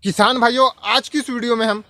किसान भाइयों, आज की इस वीडियो में हम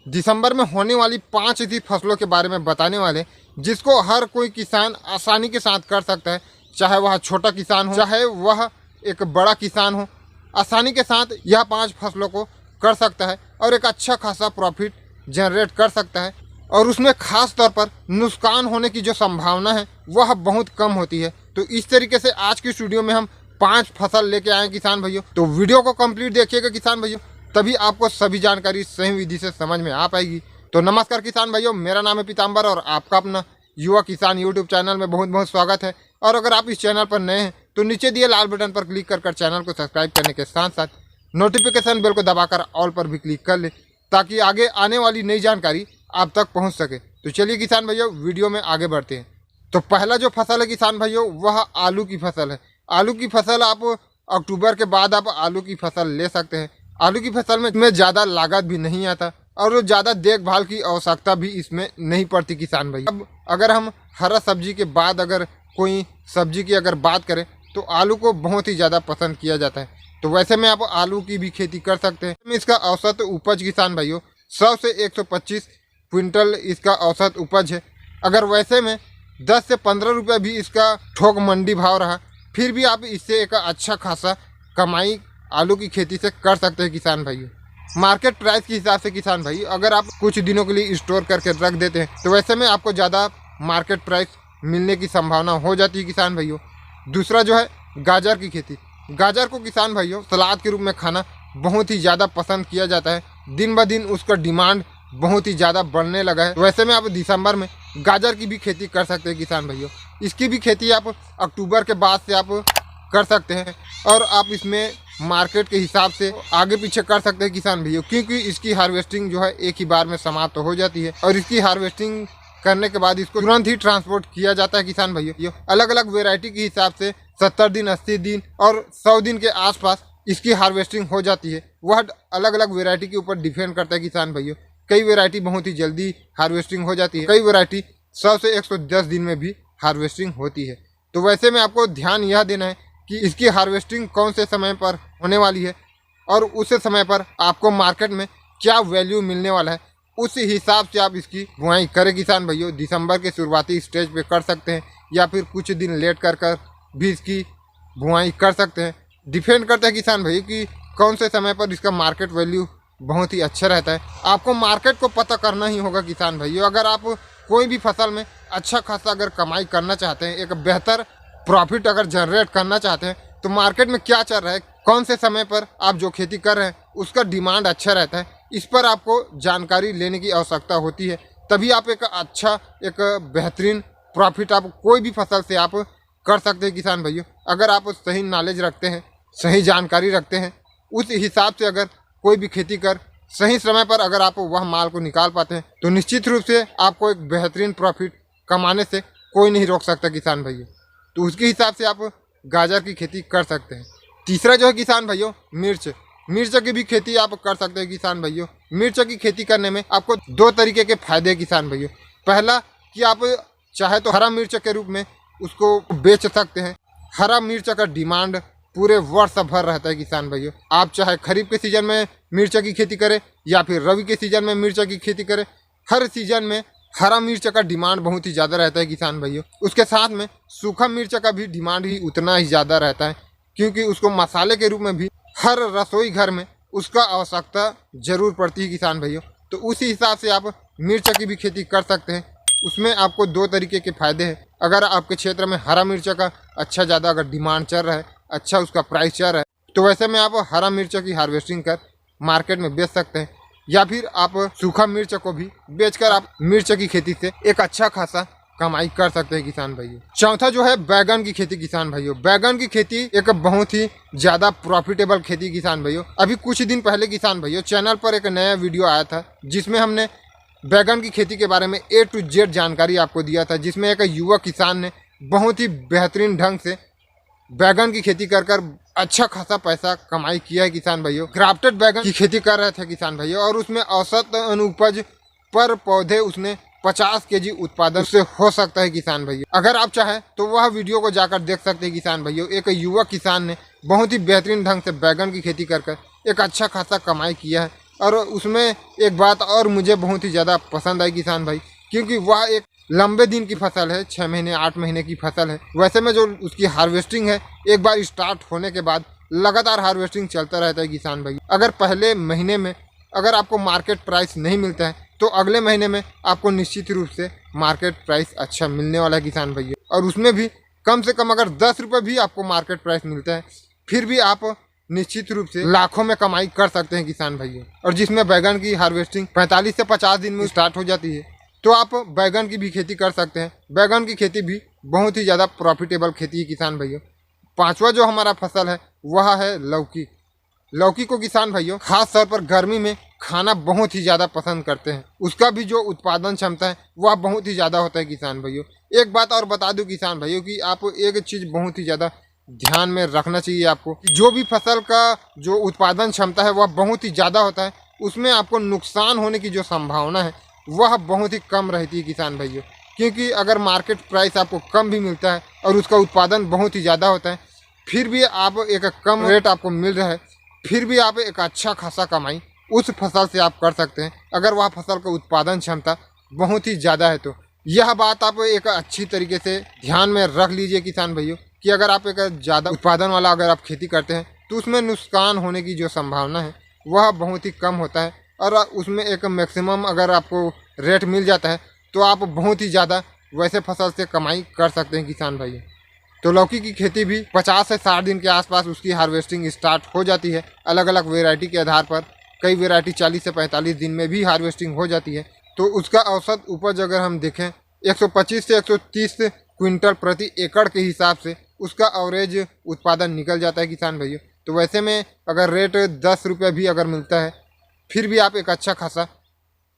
दिसंबर में होने वाली 5 ऐसी फसलों के बारे में बताने वाले हैं जिसको हर कोई किसान आसानी के साथ कर सकता है। चाहे वह छोटा किसान हो, चाहे वह एक बड़ा किसान हो, आसानी के साथ यह 5 फसलों को कर सकता है और एक अच्छा खासा प्रॉफिट जनरेट कर सकता है। और उसमें खास तौर पर नुकसान होने की जो संभावना है वह बहुत कम होती है। तो इस तरीके से आज की वीडियो में हम 5 फसल लेके आए किसान भाइयों। तो वीडियो को कंप्लीट देखिएगा किसान भाइयों, तभी आपको सभी जानकारी सही विधि से समझ में आ पाएगी। तो नमस्कार किसान भाइयों, मेरा नाम है पीताम्बर और आपका अपना युवा किसान यूट्यूब चैनल में बहुत बहुत स्वागत है। और अगर आप इस चैनल पर नए हैं तो नीचे दिए लाल बटन पर क्लिक कर चैनल को सब्सक्राइब करने के साथ साथ नोटिफिकेशन बेल को दबाकर ऑल पर भी क्लिक कर ले, ताकि आगे आने वाली नई जानकारी आप तक पहुंच सके। तो चलिए किसान भाइयों, वीडियो में आगे बढ़ते हैं। तो पहला जो फसल है किसान भाइयों, वह आलू की फसल है। आलू की फसल आप अक्टूबर के बाद आप आलू की फसल ले सकते हैं। आलू की फसल में ज़्यादा लागत भी नहीं आता और ज़्यादा देखभाल की आवश्यकता भी इसमें नहीं पड़ती किसान भाई। अब अगर हम हरा सब्जी के बाद अगर कोई सब्जी की अगर बात करें तो आलू को बहुत ही ज़्यादा पसंद किया जाता है। तो वैसे में आप आलू की भी खेती कर सकते हैं। इसका औसत उपज किसान भाइयों 100 से 125 क्विंटल इसका औसत उपज है। अगर वैसे में 10 से 15 रुपये भी इसका थोक मंडी भाव रहा, फिर भी आप इससे एक अच्छा खासा कमाई आलू की खेती से कर सकते हैं किसान भाइयों। मार्केट प्राइस के हिसाब से किसान भाई अगर आप कुछ दिनों के लिए स्टोर करके रख देते हैं तो वैसे में आपको ज़्यादा मार्केट प्राइस मिलने की संभावना हो जाती है किसान भाइयों। दूसरा जो है गाजर की खेती। गाजर को किसान भाइयों सलाद के रूप में खाना बहुत ही ज़्यादा पसंद किया जाता है। दिन ब दिन उसका डिमांड बहुत ही ज़्यादा बढ़ने लगा है। वैसे में आप दिसंबर में गाजर की भी खेती कर सकते हैं किसान भाइयों। इसकी भी खेती आप अक्टूबर के बाद से आप कर सकते हैं और आप इसमें मार्केट के हिसाब से आगे पीछे कर सकते हैं किसान भाइयों, क्योंकि इसकी हार्वेस्टिंग जो है एक ही बार में समाप्त हो जाती है और इसकी हार्वेस्टिंग करने के बाद इसको तुरंत ही ट्रांसपोर्ट किया जाता है किसान भाइयों। अलग अलग वेराइटी के हिसाब से 70 दिन, 80 दिन और 100 दिन के आसपास इसकी हार्वेस्टिंग हो जाती है। वह अलग अलग वेराइटी के ऊपर डिपेंड करता है किसान भाइयों। कई वेराइटी बहुत ही जल्दी हार्वेस्टिंग हो जाती है, कई वेराइटी 100 से 110 दिन में भी हार्वेस्टिंग होती है। तो वैसे में आपको ध्यान यह देना है कि इसकी हार्वेस्टिंग कौन से समय पर होने वाली है और उस समय पर आपको मार्केट में क्या वैल्यू मिलने वाला है, उस हिसाब से आप इसकी बुआई करें किसान भाइयों। दिसंबर के शुरुआती स्टेज पे कर सकते हैं या फिर कुछ दिन लेट कर भी इसकी बुआई कर सकते हैं। डिपेंड करता है किसान भाई कि कौन से समय पर इसका मार्केट वैल्यू बहुत ही अच्छा रहता है। आपको मार्केट को पता करना ही होगा किसान भाइयों। अगर आप कोई भी फसल में अच्छा खासा अगर कमाई करना चाहते हैं, एक बेहतर प्रॉफिट अगर जनरेट करना चाहते हैं, तो मार्केट में क्या चल रहा है, कौन से समय पर आप जो खेती कर रहे हैं उसका डिमांड अच्छा रहता है, इस पर आपको जानकारी लेने की आवश्यकता होती है। तभी आप एक अच्छा एक बेहतरीन प्रॉफिट आप कोई भी फसल से आप कर सकते हैं किसान भाइयों। अगर आप सही नॉलेज रखते हैं, सही जानकारी रखते हैं, उस हिसाब से अगर कोई भी खेती कर सही समय पर अगर आप वह माल को निकाल पाते हैं तो निश्चित रूप से आपको एक बेहतरीन प्रॉफिट कमाने से कोई नहीं रोक सकता किसान भाइयों। तो उसके हिसाब से आप गाजर की खेती कर सकते हैं। तीसरा जो है किसान भाइयों मिर्च की भी खेती आप कर सकते हैं किसान भाइयों। मिर्च की खेती करने में आपको 2 तरीके के फायदे हैं किसान भाइयों। पहला कि आप चाहे तो हरा मिर्च के रूप में उसको बेच सकते हैं। हरा मिर्च का डिमांड पूरे वर्ष भर रहता है किसान भाइयों। आप चाहे खरीफ के सीजन में मिर्च की खेती करें या फिर रबी के सीजन में मिर्च की खेती करें, हर सीजन में हरा मिर्च का डिमांड बहुत ही ज़्यादा रहता है किसान भाइयों। उसके साथ में सूखा मिर्च का भी डिमांड ही उतना ही ज़्यादा रहता है, क्योंकि उसको मसाले के रूप में भी हर रसोई घर में उसका आवश्यकता जरूर पड़ती है किसान भाइयों। तो उसी हिसाब से आप मिर्च की भी खेती कर सकते हैं। उसमें आपको 2 तरीके के फायदे हैं। अगर आपके क्षेत्र में हरा मिर्च का अच्छा ज़्यादा अगर डिमांड चल रहा है, अच्छा उसका प्राइस चल रहा है, तो वैसे में आप हरा मिर्च की हार्वेस्टिंग कर मार्केट में बेच सकते हैं, या फिर आप सूखा मिर्च को भी बेचकर आप मिर्च की खेती से एक अच्छा खासा कमाई कर सकते हैं किसान भाइयों। चौथा जो है बैगन की खेती किसान भाइयों। बैगन की खेती एक बहुत ही ज़्यादा प्रॉफिटेबल खेती किसान भाइयों। अभी कुछ दिन पहले किसान भाइयों चैनल पर एक नया वीडियो आया था जिसमें हमने बैगन की खेती के बारे में A to Z जानकारी आपको दिया था, जिसमें एक युवा किसान ने बहुत ही बेहतरीन ढंग से बैगन की खेती कर अच्छा खासा पैसा कमाई किया है किसान भाइयों। ग्राफ्टेड बैगन की खेती कर रहे थे किसान भाइयों और उसमें औसत अनुपज पर पौधे उसने 50 केजी उत्पादन से हो सकता है किसान भाइयों। अगर आप चाहें तो वह वीडियो को जाकर देख सकते हैं किसान भाइयों। एक युवा किसान ने बहुत ही बेहतरीन ढंग से बैगन की खेती कर एक अच्छा खासा कमाई किया है। और उसमें एक बात और मुझे बहुत ही ज़्यादा पसंद आई किसान भाई, क्योंकि वह एक लंबे दिन की फसल है, 6 महीने 8 महीने की फसल है। वैसे में जो उसकी हार्वेस्टिंग है, एक बार स्टार्ट होने के बाद लगातार हार्वेस्टिंग चलता रहता है किसान भाई। अगर पहले महीने में अगर आपको मार्केट प्राइस नहीं मिलता है तो अगले महीने में आपको निश्चित रूप से मार्केट प्राइस अच्छा मिलने वाला है किसान भाई। और उसमें भी कम से कम अगर 10 रुपये भी आपको मार्केट प्राइस मिलता है, फिर भी आप निश्चित रूप से लाखों में कमाई कर सकते हैं किसान भाइयों। और जिसमें बैगन की हार्वेस्टिंग 45 से 50 दिन में स्टार्ट हो जाती है, तो आप बैगन की भी खेती कर सकते हैं। बैगन की खेती भी बहुत ही ज़्यादा प्रॉफिटेबल खेती है किसान भाइयों। पांचवा जो हमारा फसल है वह है लौकी। लौकी को किसान भाइयों खास तौर पर गर्मी में खाना बहुत ही ज़्यादा पसंद करते हैं। उसका भी जो उत्पादन क्षमता है वह बहुत ही ज़्यादा होता है किसान भाइयों। एक बात और बता दूं किसान भाइयों कि आप एक चीज़ बहुत ही ज़्यादा ध्यान में रखना चाहिए आपको, जो भी फसल का जो उत्पादन क्षमता है वह बहुत ही ज़्यादा होता है, उसमें आपको नुकसान होने की जो संभावना है वह बहुत ही कम रहती है किसान भाइयों। क्योंकि अगर मार्केट प्राइस आपको कम भी मिलता है और उसका उत्पादन बहुत ही ज़्यादा होता है, फिर भी आप एक कम रेट आपको मिल रहा है, फिर भी आप एक अच्छा खासा कमाई उस फसल से आप कर सकते हैं, अगर वह फसल का उत्पादन क्षमता बहुत ही ज़्यादा है। तो यह बात आप एक अच्छी तरीके से ध्यान में रख लीजिए किसान भाइयों कि अगर आप एक ज़्यादा उत्पादन वाला अगर आप खेती करते हैं तो उसमें नुकसान होने की जो संभावना है वह बहुत ही कम होता है। और उसमें एक मैक्सिमम अगर आपको रेट मिल जाता है तो आप बहुत ही ज़्यादा वैसे फसल से कमाई कर सकते हैं किसान भाइयों। तो लौकी की खेती भी 50 से 60 दिन के आसपास उसकी हार्वेस्टिंग स्टार्ट हो जाती है। अलग अलग वेराइटी के आधार पर कई वेराइटी 40 से 45 दिन में भी हार्वेस्टिंग हो जाती है। तो उसका औसत उपज अगर हम देखें 125 से 130 क्विंटल प्रति एकड़ के हिसाब से उसका एवरेज उत्पादन निकल जाता है किसान भाइयों। तो वैसे में अगर रेट 10 रुपये भी अगर मिलता है, फिर भी आप एक अच्छा खासा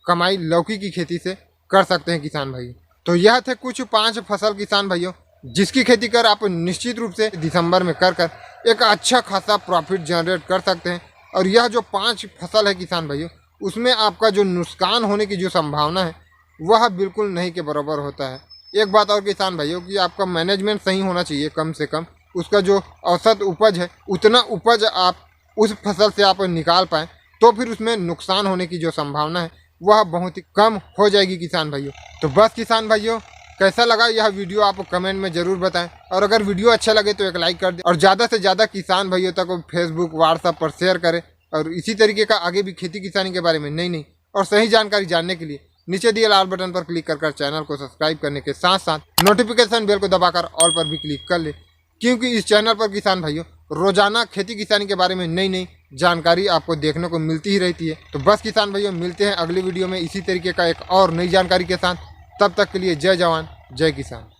कमाई लौकी की खेती से कर सकते हैं किसान भाइयों। तो यह थे कुछ 5 फसल किसान भाइयों जिसकी खेती कर आप निश्चित रूप से दिसंबर में कर एक अच्छा खासा प्रॉफिट जनरेट कर सकते हैं। और यह जो 5 फसल है किसान भाइयों, उसमें आपका जो नुकसान होने की जो संभावना है वह बिल्कुल नहीं के बराबर होता है। एक बात और किसान भाइयों कि आपका मैनेजमेंट सही होना चाहिए, कम से कम उसका जो औसत उपज है उतना उपज आप उस फसल से आप निकाल पाएँ, तो फिर उसमें नुकसान होने की जो संभावना है वह बहुत ही कम हो जाएगी किसान भाइयों। तो बस किसान भाइयों, कैसा लगा यह वीडियो आप कमेंट में ज़रूर बताएं। और अगर वीडियो अच्छा लगे तो एक लाइक कर दें और ज़्यादा से ज़्यादा किसान भाइयों तक फेसबुक व्हाट्सएप पर शेयर करें। और इसी तरीके का आगे भी खेती किसानी के बारे में नई नई और सही जानकारी जानने के लिए नीचे दिए लाल बटन पर क्लिक कर चैनल को सब्सक्राइब करने के साथ साथ नोटिफिकेशन बेल को दबाकर ऑल पर भी क्लिक कर ले, क्योंकि इस चैनल पर किसान भाइयों रोजाना खेती किसानी के बारे में नई नई जानकारी आपको देखने को मिलती ही रहती है। तो बस किसान भाइयों, मिलते हैं अगली वीडियो में इसी तरीके का एक और नई जानकारी के साथ। तब तक के लिए जय जवान जय किसान।